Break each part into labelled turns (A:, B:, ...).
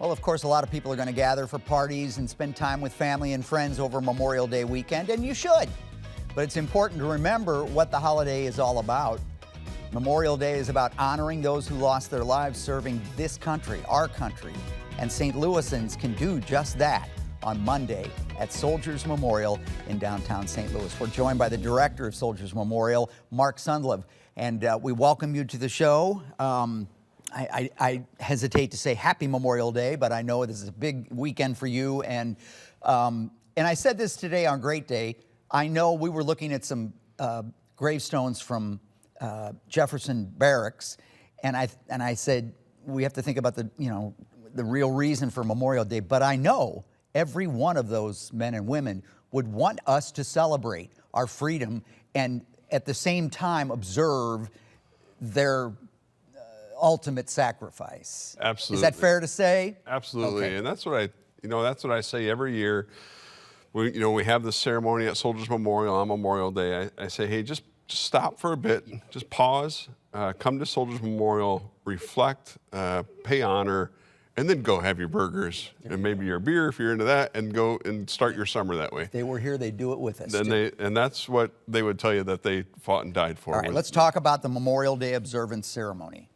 A: Well, of course, a lot of people are going to gather for parties and spend time with family and friends over Memorial Day weekend, and you should. But it's important to remember what the holiday is all about. Memorial Day is about honoring those who lost their lives serving this country, our country. And St. Louisans can do just that on Monday at Soldiers Memorial in downtown St. Louis. We're joined by the director of Soldiers Memorial, Mark Sundlove, and we welcome you to the show. I hesitate to say happy Memorial Day, but I know this is a big weekend for you. And I said this today on Great Day. I know we were looking at some gravestones from Jefferson Barracks, and I said we have to think about the real reason for Memorial Day. But I know every one of those men and women would want us to celebrate our freedom and at the same time observe their ultimate sacrifice.
B: Absolutely.
A: Is that fair to say?
B: Absolutely.
A: Okay.
B: And that's what I say every year. We have this ceremony at Soldiers Memorial on Memorial Day. I say, hey, just stop for a bit, just pause, come to Soldiers Memorial, reflect, pay honor, and then go have your burgers and maybe your beer if you're into that, and go and start your summer that way.
A: If they were here, they'd do it with us.
B: And that's what they would tell you that they fought and died for.
A: All right, let's talk about the Memorial Day observance ceremony.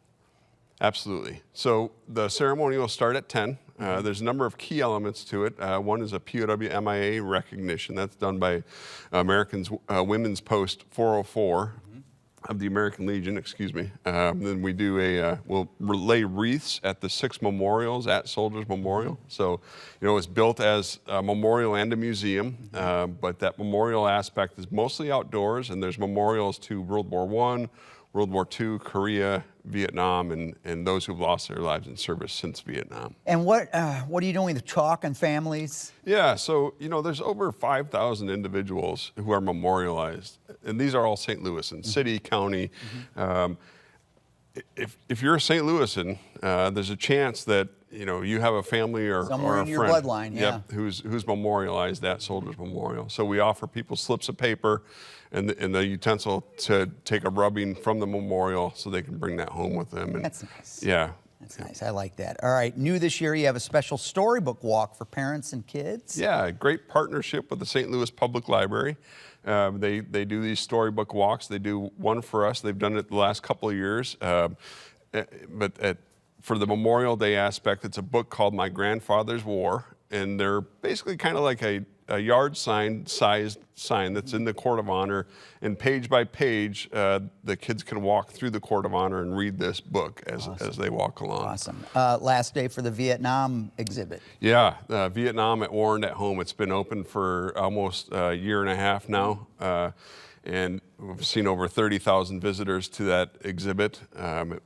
B: Absolutely. So the ceremony will start at 10. There's a number of key elements to it. One is a POW MIA recognition. That's done by Americans Women's Post 404 of the American Legion, excuse me. Then we do we'll lay wreaths at the 6 memorials at Soldiers Memorial. So, it's built as a memorial and a museum, but that memorial aspect is mostly outdoors, and there's memorials to World War I, World War II, Korea, Vietnam, and those who've lost their lives in service since Vietnam.
A: And what are you doing with chalk and families? Yeah,
B: so there's over 5,000 individuals who are memorialized, and these are all St. Louisan, city, county. If you're a St. Louisan, there's a chance that you have a family or
A: somewhere
B: or a
A: in your
B: friend,
A: bloodline, yeah,
B: yep, who's memorialized at Soldiers Memorial. So we offer people slips of paper and the utensil to take a rubbing from the memorial so they can bring that home with them. And
A: that's nice.
B: Yeah.
A: That's nice. I like that. All right. New this year, you have a special storybook walk for parents and kids.
B: Yeah, great partnership with the St. Louis Public Library. They do these storybook walks. They do one for us. They've done it the last couple of years. For the Memorial Day aspect, it's a book called My Grandfather's War, and they're basically kind of like a yard sized sign that's in the Court of Honor, and page by page, the kids can walk through the Court of Honor and read this book as they walk along.
A: Awesome. Last day for the Vietnam exhibit.
B: Yeah, Vietnam at War and at Home. It's been open for almost a year and a half now. And we've seen over 30,000 visitors to that exhibit,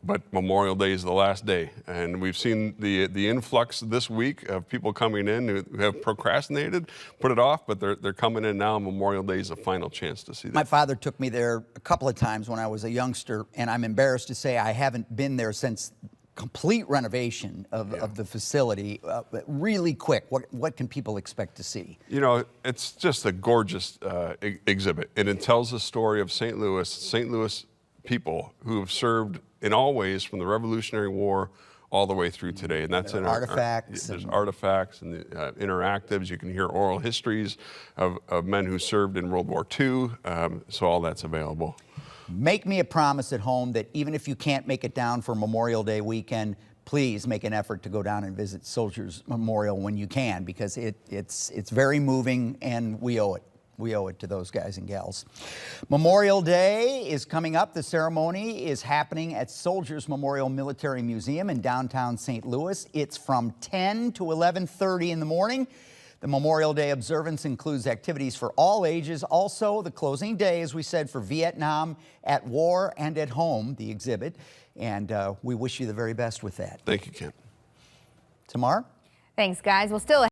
B: but Memorial Day is the last day. And we've seen the influx this week of people coming in who have procrastinated, put it off, but they're coming in now. Memorial Day is the final chance to see them.
A: My father took me there a couple of times when I was a youngster, and I'm embarrassed to say I haven't been there since complete renovation of the facility. But really quick, what can people expect to see?
B: It's just a gorgeous exhibit, and it tells the story of St. Louis people who have served in all ways from the Revolutionary War all the way through today. And that's in
A: artifacts.
B: There's artifacts and interactives. You can hear oral histories of men who served in World War II. So all that's available.
A: Make me a promise at home that even if you can't make it down for Memorial Day weekend, please make an effort to go down and visit Soldiers Memorial when you can, because it's very moving, and we owe it. We owe it to those guys and gals. Memorial Day is coming up. The ceremony is happening at Soldiers Memorial Military Museum in downtown St. Louis. It's from 10 to 11:30 in the morning. The Memorial Day observance includes activities for all ages. Also, the closing day, as we said, for Vietnam at War and at Home, the exhibit. And we wish you the very best with that.
B: Thank you, Ken.
A: Tamar?
C: Thanks, guys. We'll still